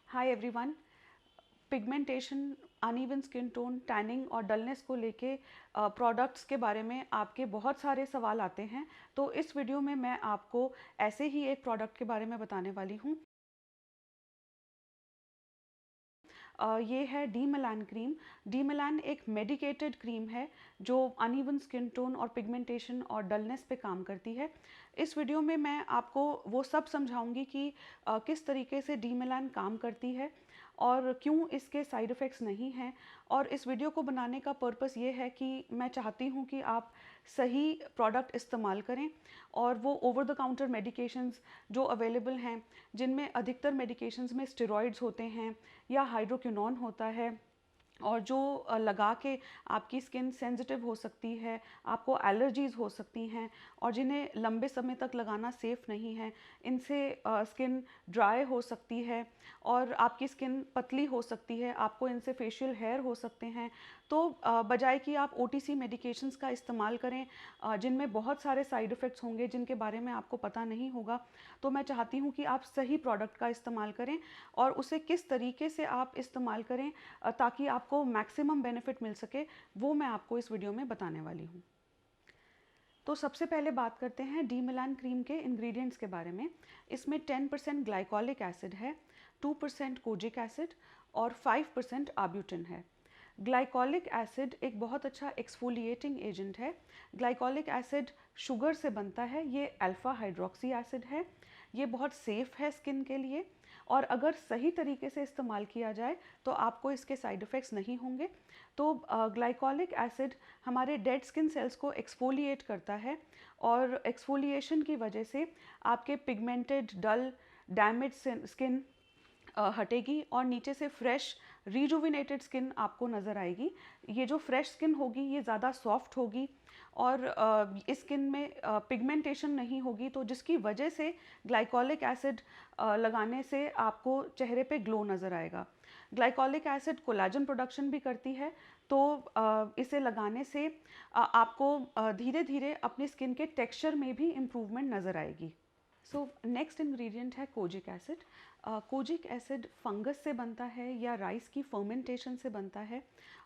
Hi everyone. Pigmentation, uneven skin tone, tanning और dullness को लेके प्रोडक्ट्स के बारे में आपके बहुत सारे सवाल आते हैं। तो इस वीडियो में मैं आपको ऐसे ही एक प्रोडक्ट के बारे में बताने वाली हूँ। ये है डीमेलान क्रीम। डीमेलान एक मेडिकेटेड क्रीम है जो अनइवन स्किन टोन और पिगमेंटेशन और डलनेस पे काम करती है। इस वीडियो में मैं आपको वो सब समझाऊंगी कि किस तरीके से डीमेलान काम करती है और क्यों इसके साइड इफ़ेक्ट्स नहीं हैं। और इस वीडियो को बनाने का पर्पस ये है कि मैं चाहती हूँ कि आप सही प्रोडक्ट इस्तेमाल करें और वो ओवर द काउंटर मेडिकेशंस जो अवेलेबल हैं, जिनमें अधिकतर मेडिकेशंस में स्टेरॉइड्स होते हैं या हाइड्रोक्विनोन होता है और जो लगा के आपकी स्किन सेंसिटिव हो सकती है, आपको एलर्जीज़ हो सकती हैं और जिन्हें लंबे समय तक लगाना सेफ़ नहीं है। इनसे स्किन ड्राई हो सकती है और आपकी स्किन पतली हो सकती है, आपको इनसे फेशियल हेयर हो सकते हैं। तो बजाय कि आप ओटीसी मेडिकेशंस का इस्तेमाल करें जिनमें बहुत सारे साइड इफ़ेक्ट्स होंगे जिनके बारे में आपको पता नहीं होगा, तो मैं चाहती हूँ कि आप सही प्रोडक्ट का इस्तेमाल करें और उसे किस तरीके से आप इस्तेमाल करें ताकि आपको मैक्सिमम बेनिफिट मिल सके, वो मैं आपको इस वीडियो में बताने वाली हूँ। तो सबसे पहले बात करते हैं डीमेलान क्रीम के इंग्रेडिएंट्स के बारे में। इसमें 10% ग्लाइकोलिक एसिड है, 2% कोजिक एसिड और 5% आर्ब्यूटिन है। ग्लाइकोलिक एसिड एक बहुत अच्छा एक्सफोलिएटिंग एजेंट है। ग्लाइकोलिक एसिड शुगर से बनता है, ये अल्फा हाइड्रोक्सी एसिड है। ये बहुत सेफ़ है स्किन के लिए और अगर सही तरीके से इस्तेमाल किया जाए तो आपको इसके साइड इफ़ेक्ट्स नहीं होंगे। तो ग्लाइकोलिक एसिड हमारे डेड स्किन सेल्स को एक्सफोलिएट करता है और एक्सफोलिएशन की वजह से आपके पिगमेंटेड, डल, डैमेज स्किन हटेगी और नीचे से फ्रेश रिजुविनेटेड स्किन आपको नज़र आएगी। ये जो फ्रेश स्किन होगी ये ज़्यादा सॉफ्ट होगी और इस स्किन में पिगमेंटेशन नहीं होगी, तो जिसकी वजह से ग्लाइकोलिक एसिड लगाने से आपको चेहरे पे ग्लो नज़र आएगा। ग्लाइकोलिक एसिड कोलेजन प्रोडक्शन भी करती है, तो इसे लगाने से आपको धीरे धीरे अपनी स्किन के टेक्सचर में भी इम्प्रूवमेंट नज़र आएगी। सो नेक्स्ट इंग्रेडिएंट है kojic acid. Kojic acid fungus से बनता है या राइस की फर्मेंटेशन से बनता है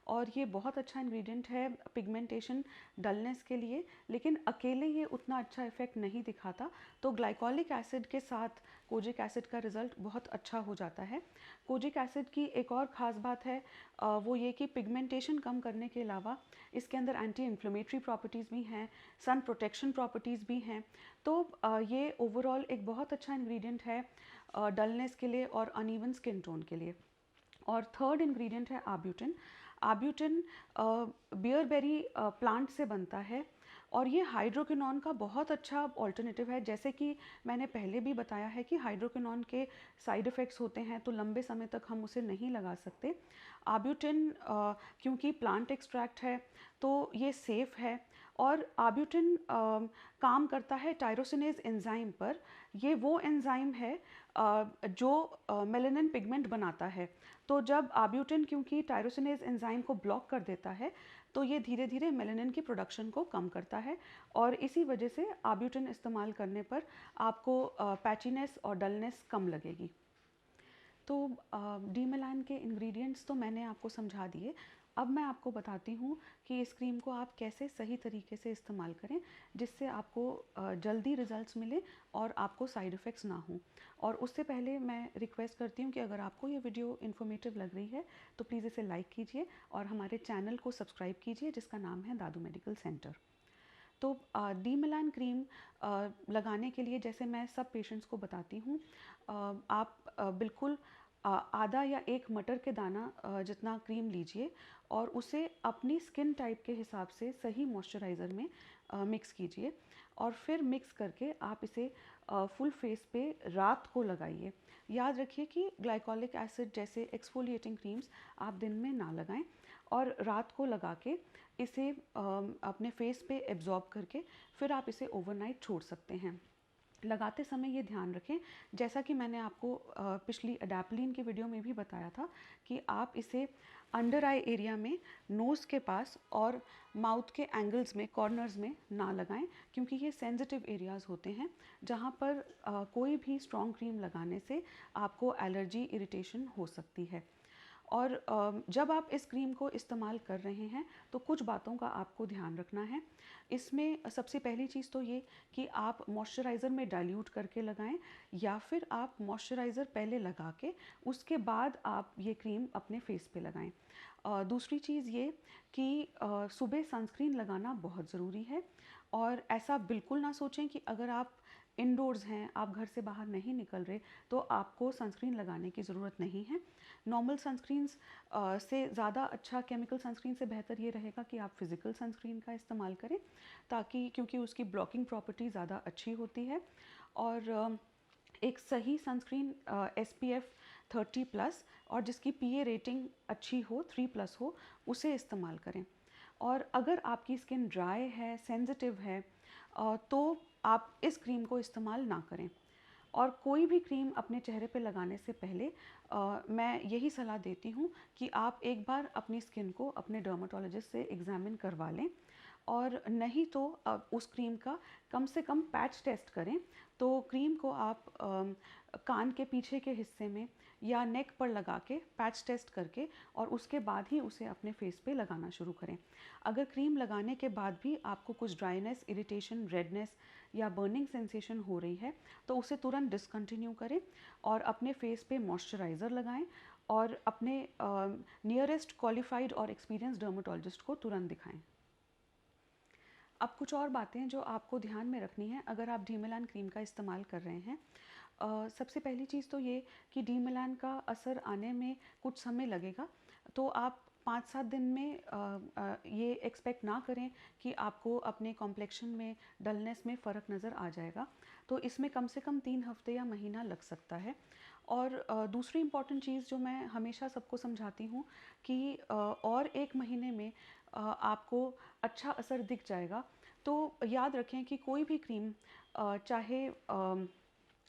और ये बहुत अच्छा इंग्रेडिएंट है पिगमेंटेशन, डलनेस के लिए, लेकिन अकेले ये उतना अच्छा इफेक्ट नहीं दिखाता। तो ग्लाइकोलिक एसिड के साथ कोजिक एसिड का रिज़ल्ट बहुत अच्छा हो जाता है। कोजिक एसिड की एक और ख़ास बात है वो ये कि पिगमेंटेशन कम करने के अलावा इसके अंदर एंटी इन्फ्लेमेटरी प्रॉपर्टीज़ भी हैं, सन प्रोटेक्शन प्रॉपर्टीज़ भी हैं। तो ये ओवरऑल एक बहुत अच्छा इंग्रेडिएंट है डलनेस के लिए और अनइवन स्किन टोन के लिए। और थर्ड इंग्रेडिएंट है आर्ब्यूटिन। आर्ब्यूटिन बियरबेरी प्लांट से बनता है और ये हाइड्रोक्विनोन का बहुत अच्छा ऑल्टरनेटिव है। जैसे कि मैंने पहले भी बताया है कि हाइड्रोक्विनोन के साइड इफ़ेक्ट्स होते हैं तो लंबे समय तक हम उसे नहीं लगा सकते। आर्ब्यूटिन क्योंकि प्लांट एक्सट्रैक्ट है तो ये सेफ़ है और आर्ब्यूटिन काम करता है टायरोसिनेज एंजाइम पर। ये वो एंजाइम है जो मेलानिन पिगमेंट बनाता है। तो जब आर्ब्यूटिन क्योंकि टायरोसिनेज एंजाइम को ब्लॉक कर देता है तो ये धीरे धीरे मेलानिन की प्रोडक्शन को कम करता है और इसी वजह से आर्ब्यूटिन इस्तेमाल करने पर आपको पैचीनेस और डलनेस कम लगेगी। तो डीमेलान के इंग्रेडिएंट्स तो मैंने आपको समझा दिए। अब मैं आपको बताती हूँ कि इस क्रीम को आप कैसे सही तरीके से इस्तेमाल करें जिससे आपको जल्दी रिजल्ट्स मिले और आपको साइड इफ़ेक्ट्स ना हों। और उससे पहले मैं रिक्वेस्ट करती हूँ कि अगर आपको ये वीडियो इन्फॉर्मेटिव लग रही है तो प्लीज़ इसे लाइक कीजिए और हमारे चैनल को सब्सक्राइब कीजिए जिसका नाम है दादू मेडिकल सेंटर। तो डीमेलान क्रीम लगाने के लिए जैसे मैं सब पेशेंट्स को बताती हूँ, आप बिल्कुल आधा या एक मटर के दाना जितना क्रीम लीजिए और उसे अपनी स्किन टाइप के हिसाब से सही मॉइस्चराइज़र में मिक्स कीजिए और फिर मिक्स करके आप इसे फुल फेस पे रात को लगाइए। याद रखिए कि ग्लाइकोलिक एसिड जैसे एक्सफोलिएटिंग क्रीम्स आप दिन में ना लगाएं और रात को लगा के इसे अपने फेस पे एब्जॉर्ब करके फिर आप इसे ओवरनाइट छोड़ सकते हैं। लगाते समय ये ध्यान रखें, जैसा कि मैंने आपको पिछली अडेप्लिन की वीडियो में भी बताया था, कि आप इसे अंडर आई एरिया में, नोज़ के पास और माउथ के एंगल्स में, कॉर्नर्स में ना लगाएं, क्योंकि ये सेंसिटिव एरियाज़ होते हैं जहाँ पर कोई भी स्ट्रॉन्ग क्रीम लगाने से आपको एलर्जी, इरिटेशन हो सकती है। और जब आप इस क्रीम को इस्तेमाल कर रहे हैं तो कुछ बातों का आपको ध्यान रखना है। इसमें सबसे पहली चीज़ तो ये कि आप मॉइस्चराइज़र में डाइल्यूट करके लगाएं, या फिर आप मॉइस्चराइज़र पहले लगा के उसके बाद आप ये क्रीम अपने फेस पे लगाएं। दूसरी चीज़ ये कि सुबह सनस्क्रीन लगाना बहुत ज़रूरी है, और ऐसा बिल्कुल ना सोचें कि अगर आप इंडोर्स हैं, आप घर से बाहर नहीं निकल रहे, तो आपको सनस्क्रीन लगाने की ज़रूरत नहीं है। नॉर्मल सनस्क्रीन्स से ज़्यादा अच्छा, केमिकल सनस्क्रीन से बेहतर ये रहेगा कि आप फिज़िकल सनस्क्रीन का इस्तेमाल करें, ताकि, क्योंकि उसकी ब्लॉकिंग प्रॉपर्टी ज़्यादा अच्छी होती है। और एक सही सनस्क्रीन SPF 30+ और जिसकी PA रेटिंग अच्छी हो, 3+ हो, उसे इस्तेमाल करें। और अगर आपकी स्किन ड्राई है, सेंसिटिव है, तो आप इस क्रीम को इस्तेमाल ना करें। और कोई भी क्रीम अपने चेहरे पे लगाने से पहले मैं यही सलाह देती हूँ कि आप एक बार अपनी स्किन को अपने डर्माटोलॉजिस्ट से एग्ज़ामिन करवा लें, और नहीं तो उस क्रीम का कम से कम पैच टेस्ट करें। तो क्रीम को आप कान के पीछे के हिस्से में या नेक पर लगा के पैच टेस्ट करके, और उसके बाद ही उसे अपने फेस पे लगाना शुरू करें। अगर क्रीम लगाने के बाद भी आपको कुछ ड्राइनेस, इरिटेशन, रेडनेस या बर्निंग सेंसेशन हो रही है, तो उसे तुरंत डिसकंटिन्यू करें और अपने फेस पे मॉइस्चराइज़र लगाएं, और अपने नियरेस्ट क्वालिफाइड और एक्सपीरियंस डर्माटोलॉजिस्ट को तुरंत दिखाएं। अब कुछ और बातें जो आपको ध्यान में रखनी है अगर आप डीमेलान क्रीम का इस्तेमाल कर रहे हैं। सबसे पहली चीज़ तो ये कि डीमेलान का असर आने में कुछ समय लगेगा, तो आप 5-7 दिन में ये एक्सपेक्ट ना करें कि आपको अपने कॉम्प्लेक्शन में, डलनेस में फ़र्क नज़र आ जाएगा। तो इसमें कम से कम 3 हफ्ते या महीना लग सकता है। और दूसरी इम्पॉर्टेंट चीज़ जो मैं हमेशा सबको समझाती हूँ कि और 1 महीने में आपको अच्छा असर दिख जाएगा। तो याद रखें कि कोई भी क्रीम, चाहे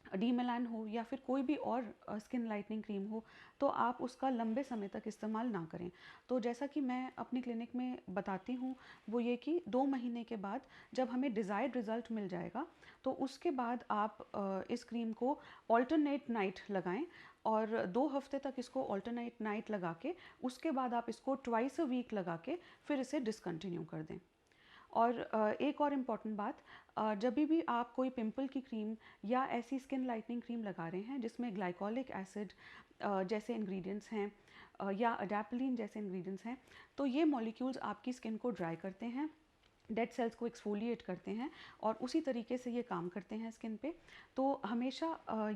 डीमेलान हो या फिर कोई भी और स्किन लाइटनिंग क्रीम हो, तो आप उसका लंबे समय तक इस्तेमाल ना करें। तो जैसा कि मैं अपनी क्लिनिक में बताती हूँ, वो ये कि 2 महीने के बाद जब हमें डिज़ायर्ड रिज़ल्ट मिल जाएगा, तो उसके बाद आप इस क्रीम को ऑल्टरनेट नाइट लगाएं, और 2 हफ्ते तक इसको ऑल्टरनेट नाइट लगा के, उसके बाद आप इसको ट्वाइस अ वीक लगा के फिर इसे डिसकंटिन्यू कर दें। और एक और इम्पॉर्टेंट बात, जब भी आप कोई पिंपल की क्रीम या ऐसी स्किन लाइटनिंग क्रीम लगा रहे हैं जिसमें ग्लाइकोलिक एसिड जैसे इंग्रेडिएंट्स हैं, या अडेप्लिन जैसे इंग्रेडिएंट्स हैं, तो ये मॉलिक्यूल्स आपकी स्किन को ड्राई करते हैं, डेड सेल्स को एक्सफोलिएट करते हैं, और उसी तरीके से ये काम करते हैं स्किन पे। तो हमेशा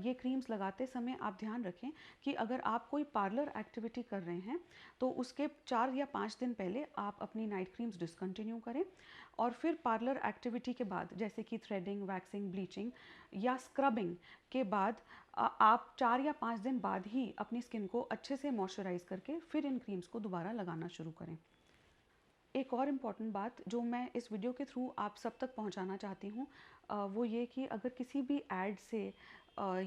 ये क्रीम्स लगाते समय आप ध्यान रखें कि अगर आप कोई पार्लर एक्टिविटी कर रहे हैं, तो उसके 4 या 5 दिन पहले आप अपनी नाइट क्रीम्स डिसकंटिन्यू करें, और फिर पार्लर एक्टिविटी के बाद, जैसे कि थ्रेडिंग, वैक्सिंग, ब्लीचिंग या स्क्रबिंग के बाद, आप 4 या 5 दिन बाद ही अपनी स्किन को अच्छे से मॉइस्चराइज करके फिर इन क्रीम्स को दोबारा लगाना शुरू करें। एक और इम्पॉर्टेंट बात जो मैं इस वीडियो के थ्रू आप सब तक पहुंचाना चाहती हूँ, वो ये कि अगर किसी भी ऐड से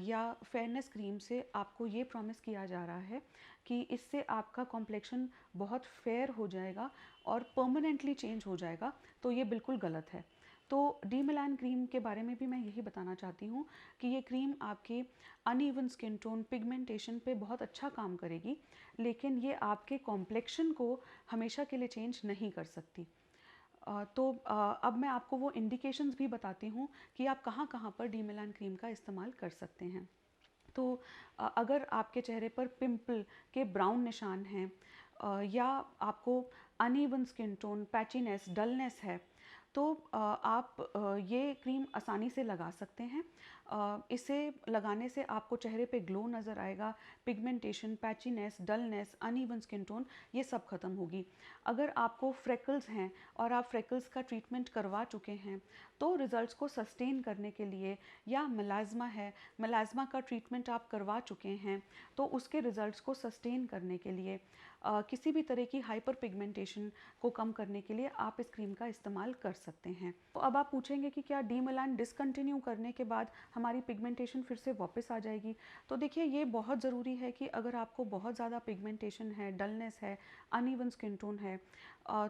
या फेयरनेस क्रीम से आपको ये प्रॉमिस किया जा रहा है कि इससे आपका कॉम्प्लेक्शन बहुत फेयर हो जाएगा और परमानेंटली चेंज हो जाएगा, तो ये बिल्कुल गलत है। तो डीमेलान क्रीम के बारे में भी मैं यही बताना चाहती हूँ कि ये क्रीम आपके अनइवन स्किन टोन, पिगमेंटेशन पे बहुत अच्छा काम करेगी, लेकिन ये आपके कॉम्प्लेक्शन को हमेशा के लिए चेंज नहीं कर सकती। तो अब मैं आपको वो इंडिकेशंस भी बताती हूँ कि आप कहाँ कहाँ पर डीमेलान क्रीम का इस्तेमाल कर सकते हैं। तो अगर आपके चेहरे पर पिंपल के ब्राउन निशान हैं, या आपको uneven skin tone, patchiness, dullness है, तो आप ये क्रीम आसानी से लगा सकते हैं। इसे लगाने से आपको चेहरे पे ग्लो नज़र आएगा, pigmentation, patchiness, dullness, uneven skin tone, ये सब खत्म होगी। अगर आपको फ्रेकल्स हैं और आप फ्रेकल्स का ट्रीटमेंट करवा चुके हैं, तो रिज़ल्ट्स को सस्टेन करने के लिए, या मेलास्मा है, मेलास्मा का ट्रीटमेंट आप करवा चुके हैं, तो उसके रिज़ल्ट्स को सस्टेन करने के लिए किसी भी तरह की हाइपर पिगमेंटेशन को कम करने के लिए आप इस क्रीम का इस्तेमाल कर सकते हैं। तो अब आप पूछेंगे कि क्या डीमेलान डिसकंटिन्यू करने के बाद हमारी पिगमेंटेशन फिर से वापस आ जाएगी? तो देखिए, ये बहुत ज़रूरी है कि अगर आपको बहुत ज़्यादा पिगमेंटेशन है, डलनेस है, अनइवन स्किन टोन है,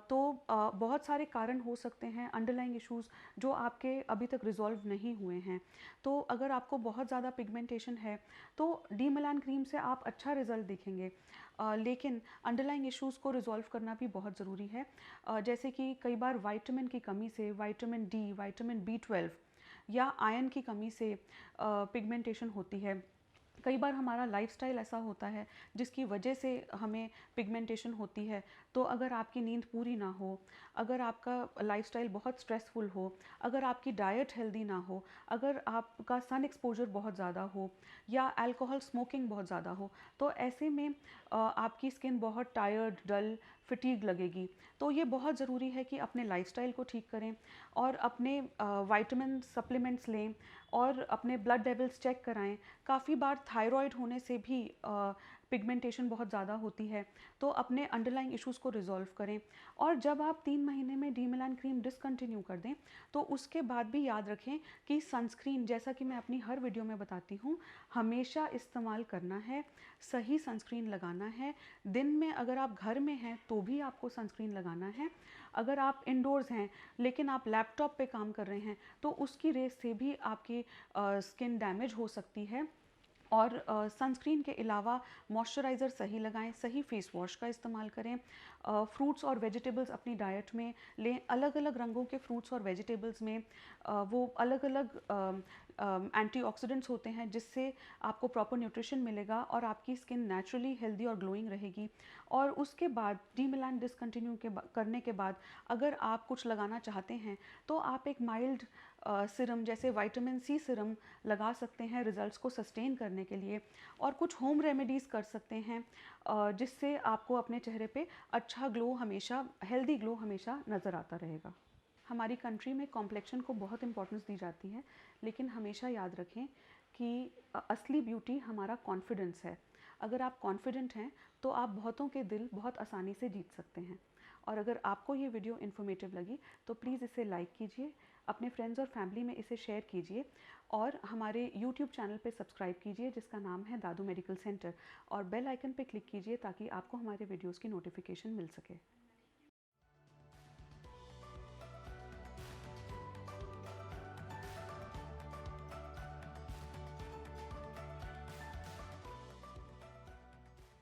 तो बहुत सारे कारण हो सकते हैं, अंडरलाइंग इश्यूज़ जो आपके अभी तक रिजॉल्व नहीं हुए हैं। तो अगर आपको बहुत ज़्यादा पिगमेंटेशन है तो डीमेलान क्रीम से आप अच्छा रिजल्ट देखेंगे, लेकिन अंडरलाइंग इश्यूज़ को रिजॉल्व करना भी बहुत ज़रूरी है। जैसे कि कई बार विटामिन की कमी से, विटामिन डी, विटामिन B12 या आयरन की कमी से पिगमेंटेशन होती है। कई बार हमारा लाइफस्टाइल ऐसा होता है जिसकी वजह से हमें पिगमेंटेशन होती है। तो अगर आपकी नींद पूरी ना हो, अगर आपका लाइफस्टाइल बहुत स्ट्रेसफुल हो, अगर आपकी डाइट हेल्दी ना हो, अगर आपका सन एक्सपोजर बहुत ज़्यादा हो या अल्कोहल स्मोकिंग बहुत ज़्यादा हो, तो ऐसे में आपकी स्किन बहुत टायर्ड, डल, फटीग लगेगी। तो ये बहुत ज़रूरी है कि अपने लाइफस्टाइल को ठीक करें और अपने विटामिन सप्लीमेंट्स लें और अपने ब्लड लेवल्स चेक कराएं। काफ़ी बार थायराइड होने से भी पिगमेंटेशन बहुत ज़्यादा होती है, तो अपने अंडरलाइंग इश्यूज़ को रिजॉल्व करें। और जब आप 3 महीने में डीमेलान क्रीम डिसकंटिन्यू कर दें तो उसके बाद भी याद रखें कि सनस्क्रीन, जैसा कि मैं अपनी हर वीडियो में बताती हूँ, हमेशा इस्तेमाल करना है, सही सनस्क्रीन लगाना है। दिन में अगर आप घर में हैं तो भी आपको सनस्क्रीन लगाना है। अगर आप इंडोर्स हैं लेकिन आप लैपटॉप पे काम कर रहे हैं तो उसकी रेस से भी आपकी स्किन डैमेज हो सकती है। और सनस्क्रीन के अलावा मॉइस्चराइज़र सही लगाएं, सही फेस वॉश का इस्तेमाल करें, फ्रूट्स और वेजिटेबल्स अपनी डाइट में लें। अलग अलग रंगों के फ्रूट्स और वेजिटेबल्स में वो अलग अलग एंटीऑक्सीडेंट्स होते हैं जिससे आपको प्रॉपर न्यूट्रिशन मिलेगा और आपकी स्किन नेचुरली हेल्दी और ग्लोइंग रहेगी। और उसके बाद डीमेलान डिसकंटिन्यू करने के बाद अगर आप कुछ लगाना चाहते हैं तो आप एक माइल्ड सिरम जैसे विटामिन C सिरम लगा सकते हैं रिजल्ट्स को सस्टेन करने के लिए। और कुछ होम रेमेडीज़ कर सकते हैं जिससे आपको अपने चेहरे पे अच्छा ग्लो, हमेशा हेल्दी ग्लो हमेशा नज़र आता रहेगा। हमारी कंट्री में कॉम्प्लेक्शन को बहुत इंपॉर्टेंस दी जाती है, लेकिन हमेशा याद रखें कि असली ब्यूटी हमारा कॉन्फिडेंस है। अगर आप कॉन्फिडेंट हैं तो आप बहुतों के दिल बहुत आसानी से जीत सकते हैं। और अगर आपको ये वीडियो इन्फॉर्मेटिव लगी तो प्लीज़ इसे लाइक कीजिए, अपने फ्रेंड्स और फैमिली में इसे शेयर कीजिए और हमारे यूट्यूब चैनल पे सब्सक्राइब कीजिए जिसका नाम है दादू मेडिकल सेंटर, और बेल आइकन पे क्लिक कीजिए ताकि आपको हमारे वीडियोस की नोटिफिकेशन मिल सके।